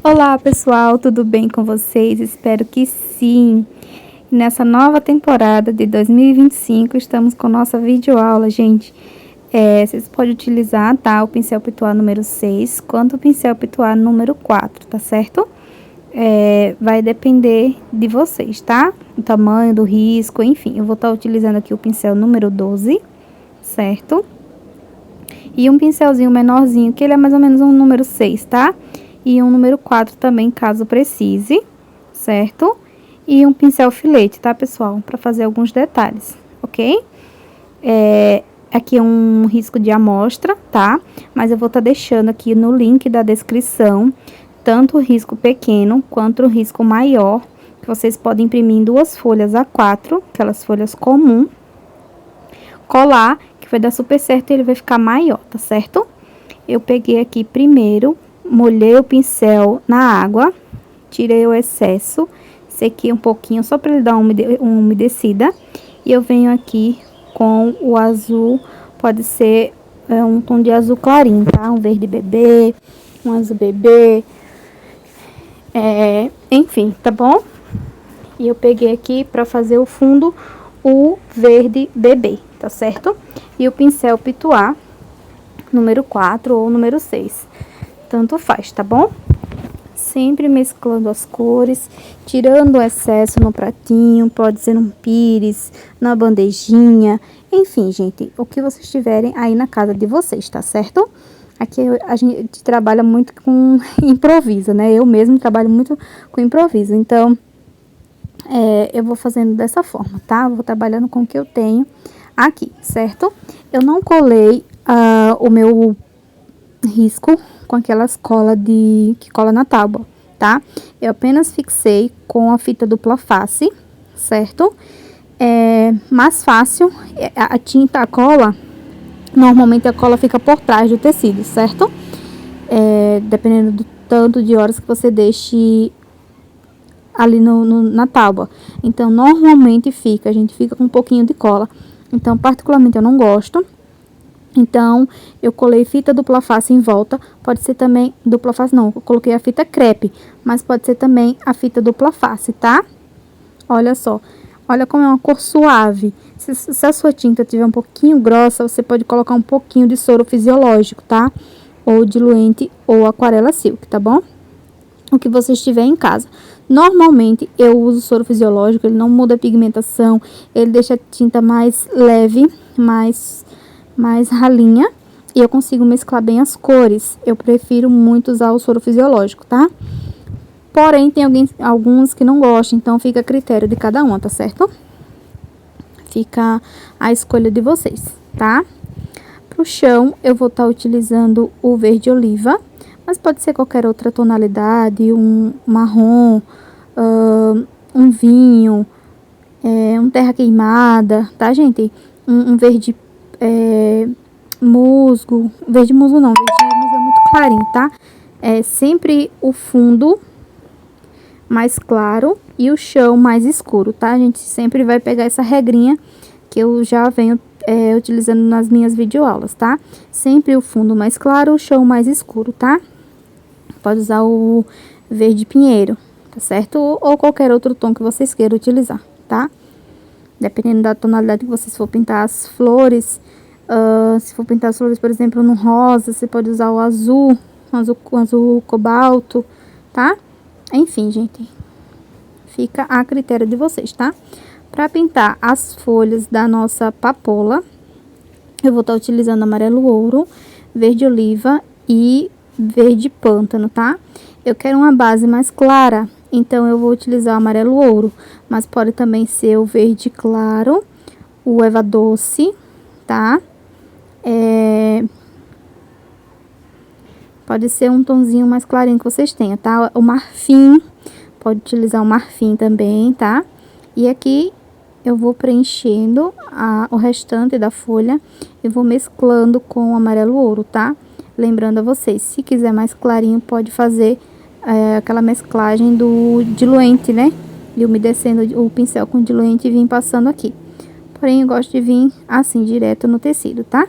Olá pessoal, tudo bem com vocês? Espero que sim! Nessa nova temporada de 2025 estamos com nossa videoaula, gente. Vocês podem utilizar, tá? O pincel pituar número 6 quanto o pincel pituar número 4, tá certo? Vai depender de vocês, tá? O tamanho do risco, enfim. Eu vou estar utilizando aqui o pincel número 12, certo? E um pincelzinho menorzinho, que ele é mais ou menos um número 6, tá? E um número 4 também, caso precise, certo? E um pincel filete, tá, pessoal? Para fazer alguns detalhes, ok? Aqui é um risco de amostra, tá? Mas eu vou estar deixando aqui no link da descrição, tanto o risco pequeno quanto o risco maior, que vocês podem imprimir em 2 folhas A4, aquelas folhas comum, colar, que vai dar super certo e ele vai ficar maior, tá certo? Eu peguei aqui primeiro, molhei o pincel na água, tirei o excesso, sequei um pouquinho só para ele dar uma umedecida. E eu venho aqui com o azul, pode ser um tom de azul clarinho, tá? Um verde bebê, um azul bebê, enfim, tá bom? E eu peguei aqui para fazer o fundo o verde bebê, tá certo? E o pincel pituar, número 4 ou número 6, tanto faz, tá bom? Sempre mesclando as cores, tirando o excesso no pratinho, pode ser num pires, na bandejinha, enfim, gente, o que vocês tiverem aí na casa de vocês, tá certo? Aqui a gente trabalha muito com improviso, né? Eu mesmo trabalho muito com improviso, então eu vou fazendo dessa forma, tá? Vou trabalhando com o que eu tenho aqui, certo? Eu não colei o meu risco com aquelas cola que cola na tábua, tá? Eu apenas fixei com a fita dupla face, certo? É mais fácil, a tinta, a cola, normalmente a cola fica por trás do tecido, certo? Dependendo do tanto de horas que você deixe ali na tábua. Então, normalmente a gente fica com um pouquinho de cola. Então, particularmente, eu não gosto. Então, eu colei fita dupla face em volta, pode ser também dupla face não, eu coloquei a fita crepe, mas pode ser também a fita dupla face, tá? Olha só, olha como é uma cor suave. Se a sua tinta tiver um pouquinho grossa, você pode colocar um pouquinho de soro fisiológico, tá? Ou diluente ou aquarela silk, tá bom? O que você estiver em casa. Normalmente, eu uso soro fisiológico, ele não muda a pigmentação, ele deixa a tinta mais leve, mais ralinha, e eu consigo mesclar bem as cores. Eu prefiro muito usar o soro fisiológico, tá? Porém, tem alguns que não gostam, então fica a critério de cada um, tá certo? Fica a escolha de vocês, tá? Pro chão, eu vou estar utilizando o verde oliva, mas pode ser qualquer outra tonalidade, um marrom, um vinho, um terra queimada, tá, gente? Um verde musgo, verde musgo não, verde musgo é muito clarinho, tá? Sempre o fundo mais claro e o chão mais escuro, tá? A gente sempre vai pegar essa regrinha que eu já venho utilizando nas minhas videoaulas, tá? Sempre o fundo mais claro, o chão mais escuro, tá? Pode usar o verde pinheiro, tá certo? Ou qualquer outro tom que vocês queiram utilizar, tá? Dependendo da tonalidade que vocês for pintar as flores, se for pintar as flores, por exemplo, no rosa, você pode usar o azul, azul cobalto, tá? Enfim, gente, fica a critério de vocês, tá? Para pintar as folhas da nossa papoula, eu vou estar utilizando amarelo ouro, verde oliva e verde pântano, tá? Eu quero uma base mais clara, então eu vou utilizar o amarelo ouro, mas pode também ser o verde claro, o eva doce, tá? Pode ser um tonzinho mais clarinho que vocês tenham, tá? O marfim, pode utilizar o marfim também, tá? E aqui eu vou preenchendo o restante da folha e vou mesclando com o amarelo ouro, tá? Lembrando a vocês, se quiser mais clarinho, pode fazer aquela mesclagem do diluente, né? E umedecendo o pincel com diluente e vir passando aqui. Porém, eu gosto de vir assim, direto no tecido, tá?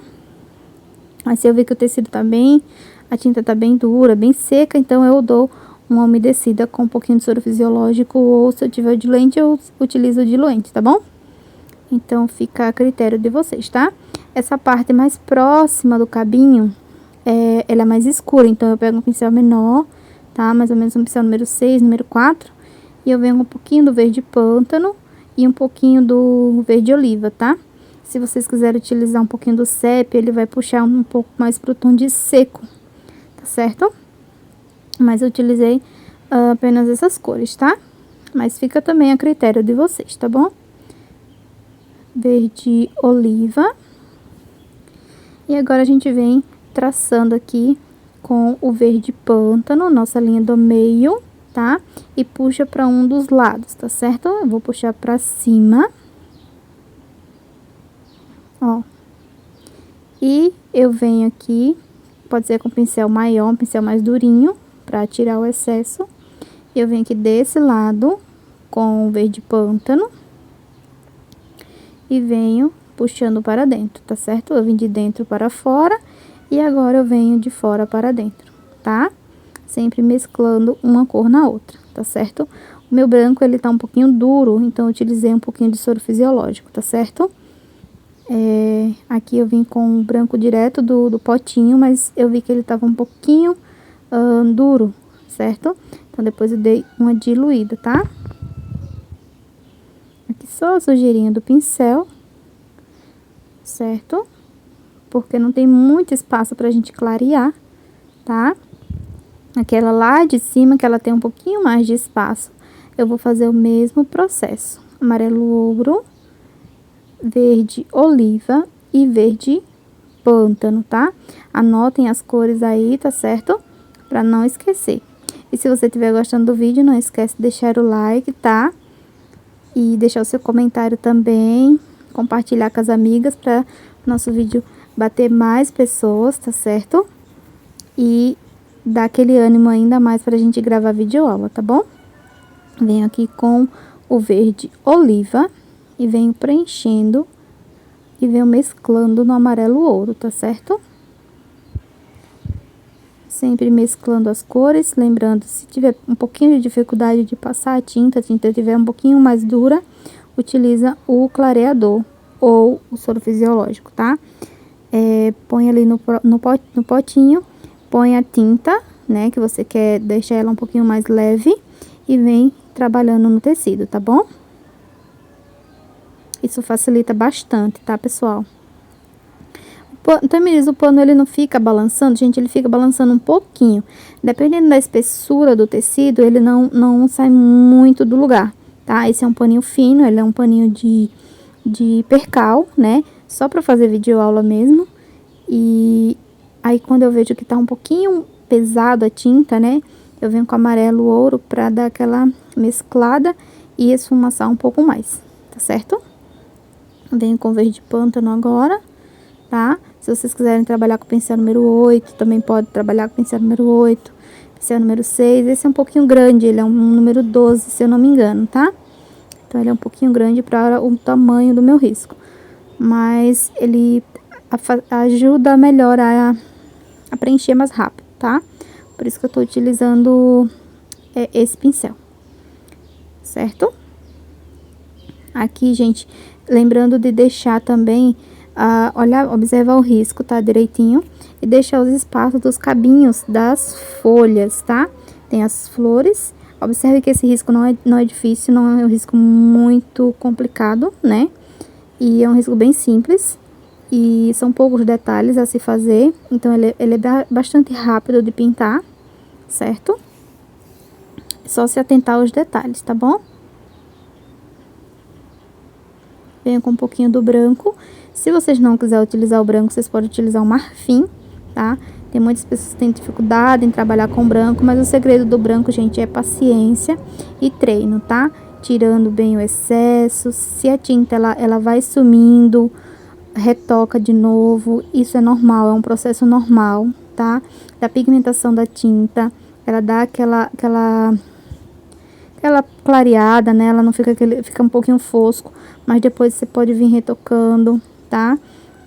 Mas se eu ver que o tecido tá bem, a tinta tá bem dura, bem seca, então eu dou uma umedecida com um pouquinho de soro fisiológico, ou se eu tiver o diluente, eu utilizo o diluente, tá bom? Então, fica a critério de vocês, tá? Essa parte mais próxima do cabinho, ela é mais escura, então eu pego um pincel menor, tá? Mais ou menos um pincel número 6, número 4, e eu venho um pouquinho do verde pântano e um pouquinho do verde oliva, tá? Se vocês quiserem utilizar um pouquinho do sépia, ele vai puxar um pouco mais pro tom de seco, tá certo? Mas eu utilizei apenas essas cores, tá? Mas fica também a critério de vocês, tá bom? Verde oliva. E agora a gente vem traçando aqui com o verde pântano, nossa linha do meio, tá? E puxa para um dos lados, tá certo? Eu vou puxar para cima. Ó. E eu venho aqui, pode ser com pincel maior, um pincel mais durinho, para tirar o excesso. Eu venho aqui desse lado com o verde pântano e venho puxando para dentro, tá certo? Eu vim de dentro para fora e agora eu venho de fora para dentro, tá? Sempre mesclando uma cor na outra, tá certo? O meu branco, ele tá um pouquinho duro, então eu utilizei um pouquinho de soro fisiológico, tá certo? Aqui eu vim com o branco direto do potinho, mas eu vi que ele tava um pouquinho duro, certo? Então, depois eu dei uma diluída, tá? Aqui só a sujeirinha do pincel, certo? Porque não tem muito espaço pra gente clarear, tá? Aquela lá de cima, que ela tem um pouquinho mais de espaço, eu vou fazer o mesmo processo. Amarelo ouro, verde oliva e verde pântano, tá? Anotem as cores aí, tá certo? Pra não esquecer. E se você estiver gostando do vídeo, não esquece de deixar o like, tá? E deixar o seu comentário também, compartilhar com as amigas para nosso vídeo bater mais pessoas, tá certo? E dar aquele ânimo ainda mais pra gente gravar videoaula, tá bom? Venho aqui com o verde oliva e venho preenchendo e venho mesclando no amarelo ouro, tá certo? Sempre mesclando as cores, lembrando, se tiver um pouquinho de dificuldade de passar a tinta estiver um pouquinho mais dura, utiliza o clareador ou o soro fisiológico, tá? Põe ali no potinho, põe a tinta, né, que você quer deixar ela um pouquinho mais leve e vem trabalhando no tecido, tá bom? Isso facilita bastante, tá, pessoal? Também o pano, ele não fica balançando, gente, ele fica balançando um pouquinho. Dependendo da espessura do tecido, ele não sai muito do lugar, tá? Esse é um paninho fino, ele é um paninho de percal, né? Só pra fazer videoaula mesmo. E aí, quando eu vejo que tá um pouquinho pesado a tinta, né? Eu venho com amarelo ouro pra dar aquela mesclada e esfumaçar um pouco mais, tá certo? Venho com verde pântano agora, tá? Se vocês quiserem trabalhar com pincel número 8, também pode trabalhar com pincel número 8, pincel número 6. Esse é um pouquinho grande, ele é um número 12, se eu não me engano, tá? Então, ele é um pouquinho grande para o tamanho do meu risco. Mas ele ajuda melhor a preencher mais rápido, tá? Por isso que eu tô utilizando esse pincel, certo? Aqui, gente, lembrando de deixar também, observar o risco, tá? Direitinho. E deixar os espaços dos cabinhos das folhas, tá? Tem as flores. Observe que esse risco não é difícil, não é um risco muito complicado, né? E é um risco bem simples. E são poucos detalhes a se fazer. Então, ele é bastante rápido de pintar, certo? É só se atentar aos detalhes, tá bom? Venho com um pouquinho do branco. Se vocês não quiserem utilizar o branco, vocês podem utilizar o marfim, tá? Tem muitas pessoas que têm dificuldade em trabalhar com branco, mas o segredo do branco, gente, é paciência e treino, tá? Tirando bem o excesso. Se a tinta, ela vai sumindo, retoca de novo. Isso é normal, é um processo normal, tá? Da pigmentação da tinta, ela dá aquela clareada, né? Ela não fica fica um pouquinho fosco, mas depois você pode vir retocando, tá?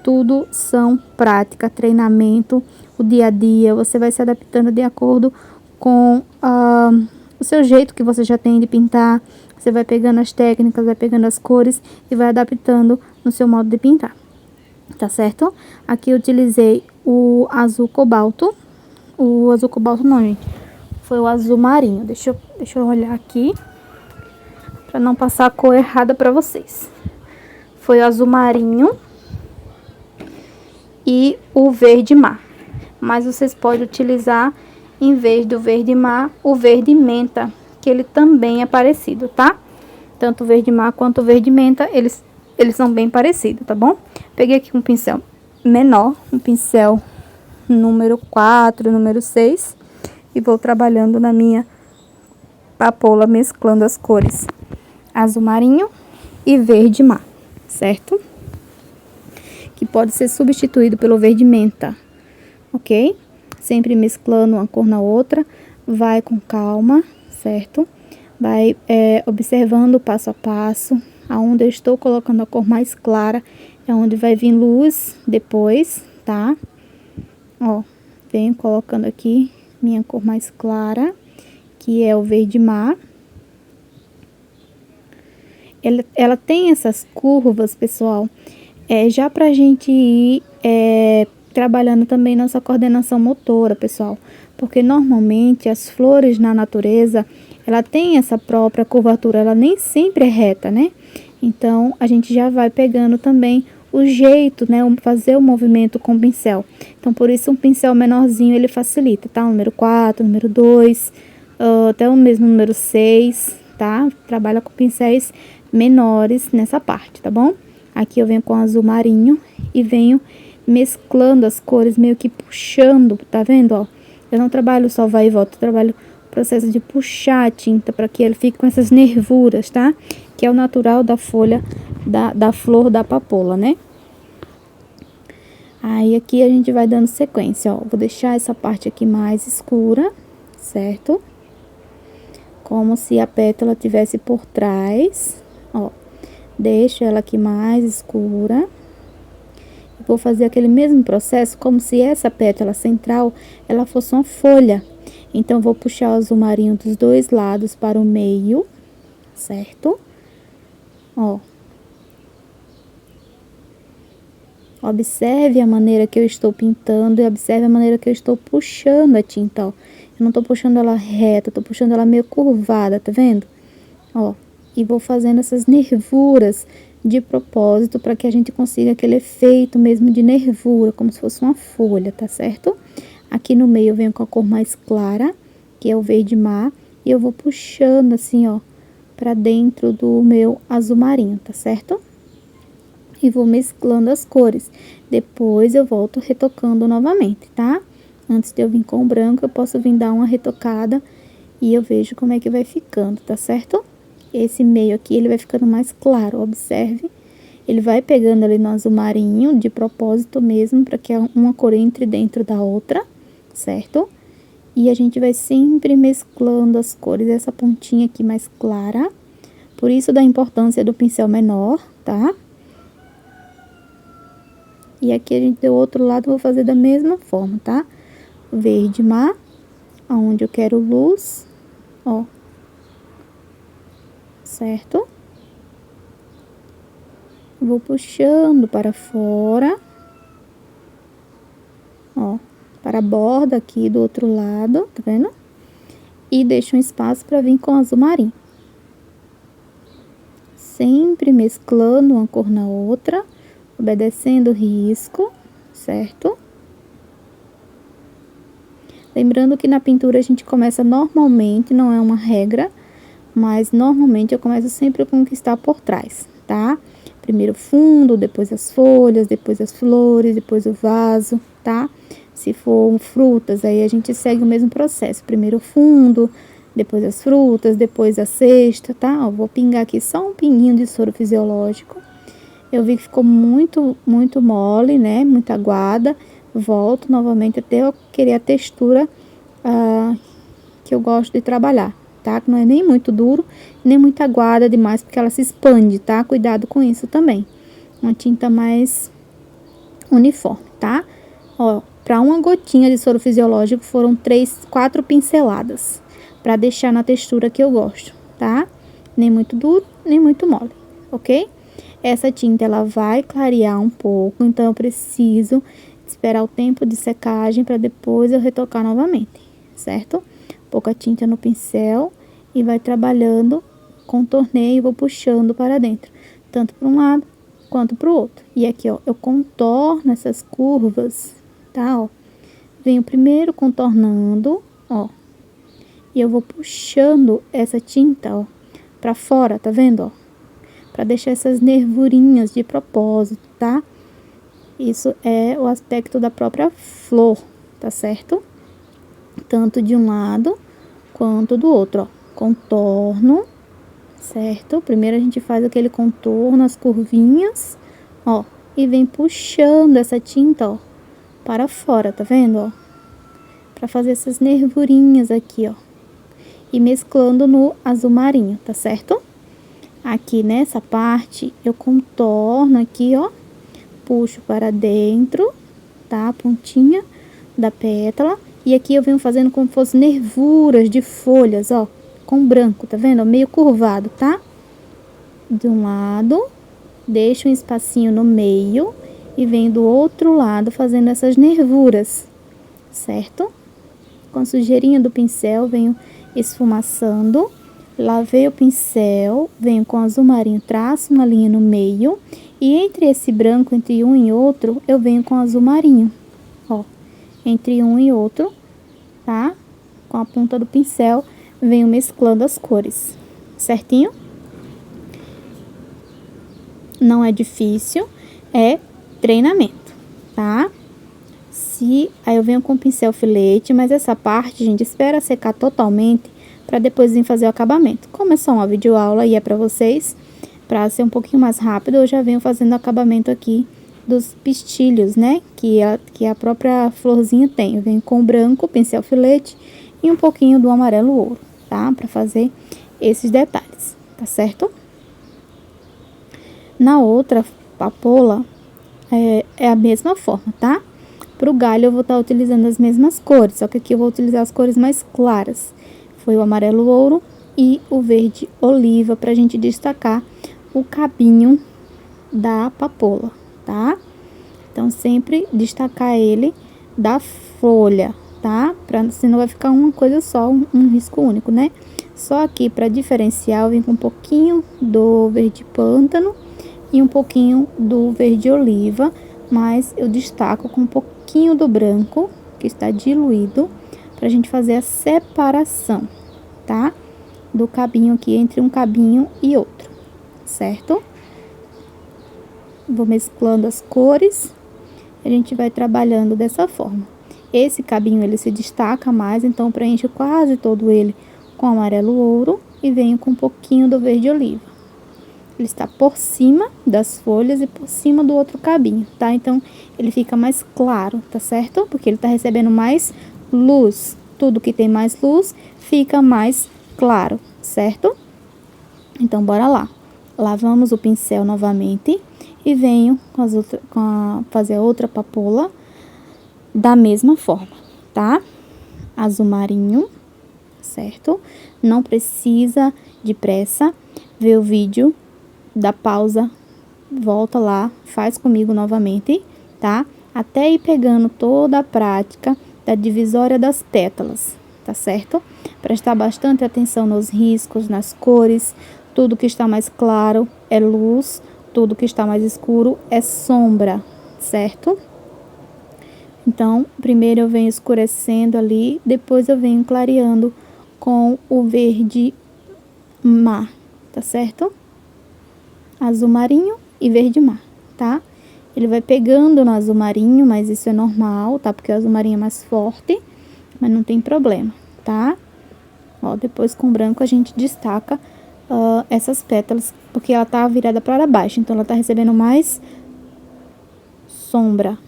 Tudo são prática, treinamento, o dia a dia. Você vai se adaptando de acordo com o seu jeito que você já tem de pintar. Você vai pegando as técnicas, vai pegando as cores e vai adaptando no seu modo de pintar, tá certo? Aqui eu utilizei o azul cobalto. O azul cobalto não, gente. Foi o azul marinho. Deixa eu olhar aqui, pra não passar a cor errada pra vocês. Foi o azul marinho e o verde mar. Mas vocês podem utilizar, em vez do verde mar, o verde menta, que ele também é parecido, tá? Tanto o verde mar quanto o verde menta, eles são bem parecidos, tá bom? Peguei aqui um pincel menor, um pincel número 4, número 6, e vou trabalhando na minha papoula, mesclando as cores azul marinho e verde mar, certo? Que pode ser substituído pelo verde menta, ok? Sempre mesclando uma cor na outra, vai com calma, certo? Vai observando passo a passo. Aonde eu estou colocando a cor mais clara é onde vai vir luz depois, tá? Ó, venho colocando aqui minha cor mais clara, que é o verde mar. Ela tem essas curvas, pessoal, já pra gente ir trabalhando também nossa coordenação motora, pessoal. Porque normalmente as flores na natureza, ela tem essa própria curvatura, ela nem sempre é reta, né? Então, a gente já vai pegando também o jeito, né? Fazer o movimento com o pincel. Então, por isso um pincel menorzinho, ele facilita, tá? O número 4, número 2, até o mesmo número 6, tá? Trabalha com pincéis menores nessa parte, tá bom? Aqui eu venho com azul marinho e venho mesclando as cores, meio que puxando, tá vendo, ó? Eu não trabalho só vai e volta, eu trabalho o processo de puxar a tinta para que ele fique com essas nervuras, tá? Que é o natural da folha, da flor da papoula, né? Aí aqui a gente vai dando sequência, ó. Vou deixar essa parte aqui mais escura, certo? Como se a pétala tivesse por trás, ó. Deixo ela aqui mais escura. Vou fazer aquele mesmo processo como se essa pétala central, ela fosse uma folha. Então, vou puxar o azul marinho dos dois lados para o meio, certo? Ó. Observe a maneira que eu estou pintando e observe a maneira que eu estou puxando a tinta, ó. Eu não tô puxando ela reta, tô puxando ela meio curvada, tá vendo? Ó, e vou fazendo essas nervuras de propósito para que a gente consiga aquele efeito mesmo de nervura, como se fosse uma folha, tá certo? Aqui no meio eu venho com a cor mais clara, que é o verde mar, e eu vou puxando assim, ó, pra dentro do meu azul marinho, tá certo? E vou mesclando as cores. Depois eu volto retocando novamente, tá? Antes de eu vir com o branco, eu posso vir dar uma retocada e eu vejo como é que vai ficando, tá certo? Esse meio aqui, ele vai ficando mais claro, observe. Ele vai pegando ali no azul marinho, de propósito mesmo, para que uma cor entre dentro da outra, certo? E a gente vai sempre mesclando as cores, essa pontinha aqui mais clara. Por isso da importância do pincel menor, tá? E aqui a gente do outro lado, vou fazer da mesma forma, tá? Verde mar, aonde eu quero luz, ó. Certo? Vou puxando para fora, ó, para a borda aqui do outro lado, tá vendo? E deixo um espaço para vir com azul marinho. Sempre mesclando uma cor na outra, obedecendo o risco, certo? Lembrando que na pintura a gente começa normalmente, não é uma regra, mas normalmente eu começo sempre com o que está por trás, tá? Primeiro o fundo, depois as folhas, depois as flores, depois o vaso, tá? Se for frutas, aí a gente segue o mesmo processo. Primeiro o fundo, depois as frutas, depois a cesta, tá? Ó, vou pingar aqui só um pinguinho de soro fisiológico. Eu vi que ficou muito mole, né? Muito aguada. Volto novamente até eu querer a textura que eu gosto de trabalhar, tá? Que não é nem muito duro, nem muito aguada demais, porque ela se expande, tá? Cuidado com isso também. Uma tinta mais uniforme, tá? Ó, para uma gotinha de soro fisiológico foram 4 pinceladas. para deixar na textura que eu gosto, tá? Nem muito duro, nem muito mole, ok? Essa tinta, ela vai clarear um pouco, então eu preciso esperar o tempo de secagem para depois eu retocar novamente, certo? Pouca tinta no pincel e vai trabalhando, contorneio e vou puxando para dentro, tanto para um lado quanto para o outro. E aqui, ó, eu contorno essas curvas, tá, ó. Venho primeiro contornando, ó, e eu vou puxando essa tinta, ó, para fora, tá vendo, ó? Para deixar essas nervurinhas de propósito, tá? Isso é o aspecto da própria flor, tá certo? Tanto de um lado quanto do outro, ó. Contorno, certo? Primeiro a gente faz aquele contorno, as curvinhas, ó. E vem puxando essa tinta, ó, para fora, tá vendo, ó? Para fazer essas nervurinhas aqui, ó. E mesclando no azul marinho, tá certo? Aqui nessa parte, eu contorno aqui, ó. Puxo para dentro, tá? A pontinha da pétala. E aqui eu venho fazendo como se fossem nervuras de folhas, ó. Com branco, tá vendo? Meio curvado, tá? De um lado, deixo um espacinho no meio e venho do outro lado fazendo essas nervuras, certo? Com a sujeirinha do pincel, venho esfumaçando. Lavei o pincel, venho com azul marinho, traço uma linha no meio. E entre esse branco, entre um e outro, eu venho com azul marinho, ó. Entre um e outro, tá? Com a ponta do pincel, venho mesclando as cores, certinho? Não é difícil, é treinamento, tá? Aí eu venho com o pincel filete, mas essa parte, gente, espera secar totalmente para depois vir fazer o acabamento. Como é só uma videoaula e é para vocês, para ser um pouquinho mais rápido, eu já venho fazendo o acabamento aqui dos pistilhos, né? Que a própria florzinha tem. Eu venho com o branco, pincel filete e um pouquinho do amarelo ouro, tá? Para fazer esses detalhes, tá certo? Na outra papoula, é a mesma forma, tá? Pro galho eu vou estar utilizando as mesmas cores, só que aqui eu vou utilizar as cores mais claras. Foi o amarelo ouro e o verde oliva pra gente destacar o cabinho da papoula, tá? Então, sempre destacar ele da folha, tá? Senão vai ficar uma coisa só, um risco único, né? Só aqui, para diferenciar, eu vim com um pouquinho do verde pântano e um pouquinho do verde oliva, mas eu destaco com um pouquinho do branco, que está diluído, pra gente fazer a separação, tá? Do cabinho aqui, entre um cabinho e outro, certo? Vou mesclando as cores, a gente vai trabalhando dessa forma. Esse cabinho, ele se destaca mais, então preencho quase todo ele com amarelo ouro e venho com um pouquinho do verde oliva. Ele está por cima das folhas e por cima do outro cabinho, tá? Então, ele fica mais claro, tá certo? Porque ele tá recebendo mais luz. Tudo que tem mais luz fica mais claro, certo? Então, bora lá. Lavamos o pincel novamente e venho fazer a outra papoula da mesma forma, tá? Azul marinho, certo? Não precisa de pressa. Vê o vídeo, dá pausa, volta lá, faz comigo novamente, tá? Até ir pegando toda a prática da divisória das pétalas, tá certo? Prestar bastante atenção nos riscos, nas cores. Tudo que está mais claro é luz, tudo que está mais escuro é sombra, certo? Então, primeiro eu venho escurecendo ali, depois eu venho clareando com o verde mar, tá certo? Azul marinho e verde mar, tá? Ele vai pegando no azul marinho, mas isso é normal, tá? Porque o azul marinho é mais forte, mas não tem problema, tá? Ó, depois com o branco a gente destaca essas pétalas, porque ela tá virada para baixo, então ela tá recebendo mais sombra,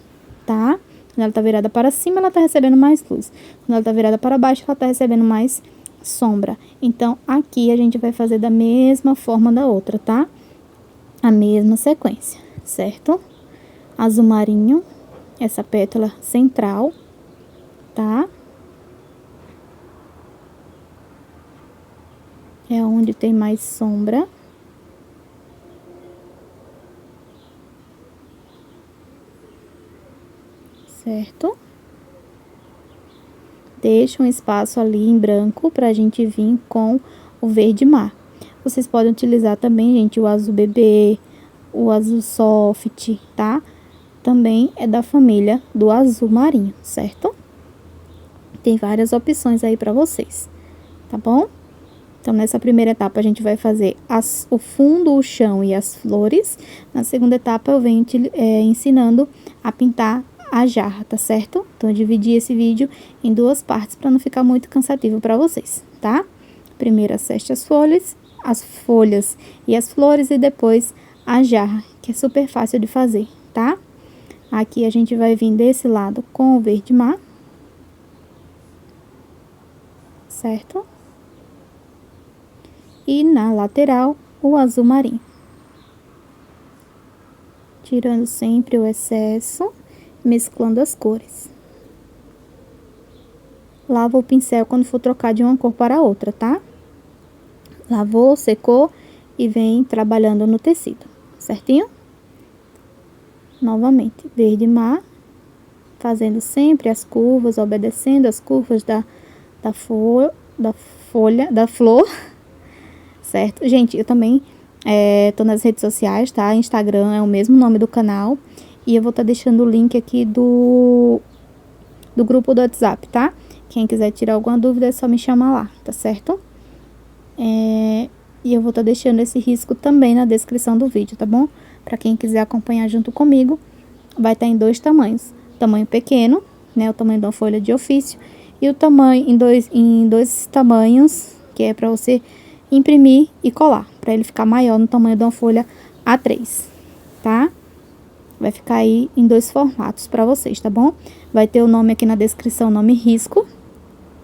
tá? Quando ela tá virada para cima, ela tá recebendo mais luz. Quando ela tá virada para baixo, ela tá recebendo mais sombra. Então, aqui a gente vai fazer da mesma forma da outra, tá? A mesma sequência, certo? Azul marinho, essa pétala central, tá? é onde tem mais sombra. Certo? Deixa um espaço ali em branco pra gente vir com o verde mar. Vocês podem utilizar também, gente, o azul bebê, o azul soft, tá? Também é da família do azul marinho, certo? Tem várias opções aí pra vocês, tá bom? Então, nessa primeira etapa, a gente vai fazer o fundo, o chão e as flores. Na segunda etapa, eu venho ensinando a pintar a jarra, tá certo? Então, eu dividi esse vídeo em duas partes para não ficar muito cansativo para vocês, tá? Primeiro, acerte as folhas e as flores e depois a jarra, que é super fácil de fazer, tá? Aqui a gente vai vir desse lado com o verde mar, certo? E na lateral, o azul marinho. Tirando sempre o excesso, mesclando as cores. Lava o pincel quando for trocar de uma cor para outra, tá? Lavou, secou e vem trabalhando no tecido, certinho? Novamente, verde mar, fazendo sempre as curvas, obedecendo as curvas da flor, certo? Gente, eu também tô nas redes sociais, tá? Instagram é o mesmo nome do canal. E eu vou estar deixando o link aqui do grupo do WhatsApp, tá? Quem quiser tirar alguma dúvida é só me chamar lá, tá certo? E eu vou estar deixando esse risco também na descrição do vídeo, tá bom? Pra quem quiser acompanhar junto comigo, vai estar em 2 tamanhos. Tamanho pequeno, né? O tamanho de uma folha de ofício. E o tamanho em dois tamanhos, que é pra você imprimir e colar. Pra ele ficar maior no tamanho de uma folha A3, tá? Vai ficar aí em 2 formatos pra vocês, tá bom? Vai ter o nome aqui na descrição, nome risco.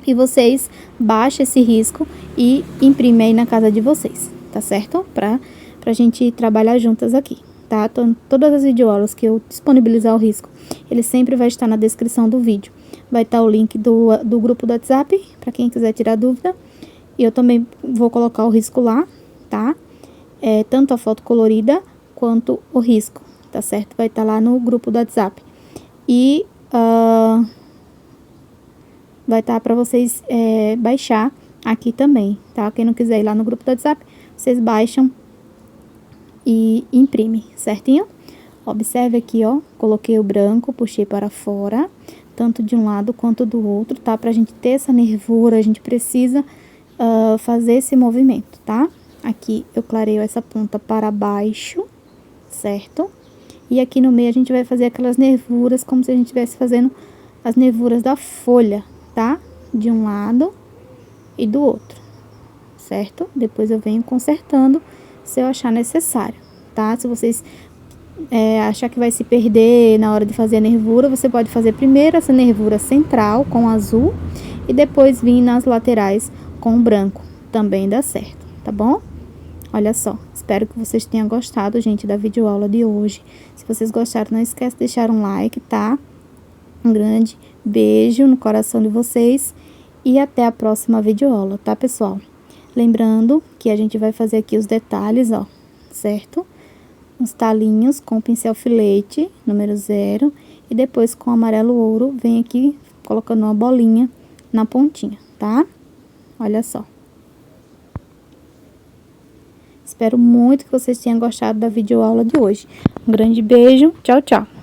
E vocês baixam esse risco e imprimem aí na casa de vocês, tá certo? Pra gente trabalhar juntas aqui, tá? Todas as videoaulas que eu disponibilizar o risco, ele sempre vai estar na descrição do vídeo. Vai estar o link do grupo do WhatsApp, pra quem quiser tirar dúvida. E eu também vou colocar o risco lá, tá? Tanto a foto colorida quanto o risco, tá certo? Vai estar lá no grupo do WhatsApp. E vai estar para vocês baixar aqui também, tá? Quem não quiser ir lá no grupo do WhatsApp, vocês baixam e imprimem, certinho? Observe aqui, ó, coloquei o branco, puxei para fora, tanto de um lado quanto do outro, tá? Pra gente ter essa nervura, a gente precisa fazer esse movimento, tá? Aqui eu clareio essa ponta para baixo, certo? E aqui no meio a gente vai fazer aquelas nervuras, como se a gente estivesse fazendo as nervuras da folha, tá? De um lado e do outro, certo? Depois eu venho consertando se eu achar necessário, tá? Se vocês achar que vai se perder na hora de fazer a nervura, você pode fazer primeiro essa nervura central com azul e depois vir nas laterais com branco, também dá certo, tá bom? Olha só, espero que vocês tenham gostado, gente, da videoaula de hoje. Se vocês gostaram, não esquece de deixar um like, tá? Um grande beijo no coração de vocês e até a próxima videoaula, tá, pessoal? Lembrando que a gente vai fazer aqui os detalhes, ó, certo? Uns talinhos com pincel filete, número 0, e depois com amarelo ouro, vem aqui colocando uma bolinha na pontinha, tá? Olha só. Espero muito que vocês tenham gostado da videoaula de hoje. Um grande beijo, tchau, tchau!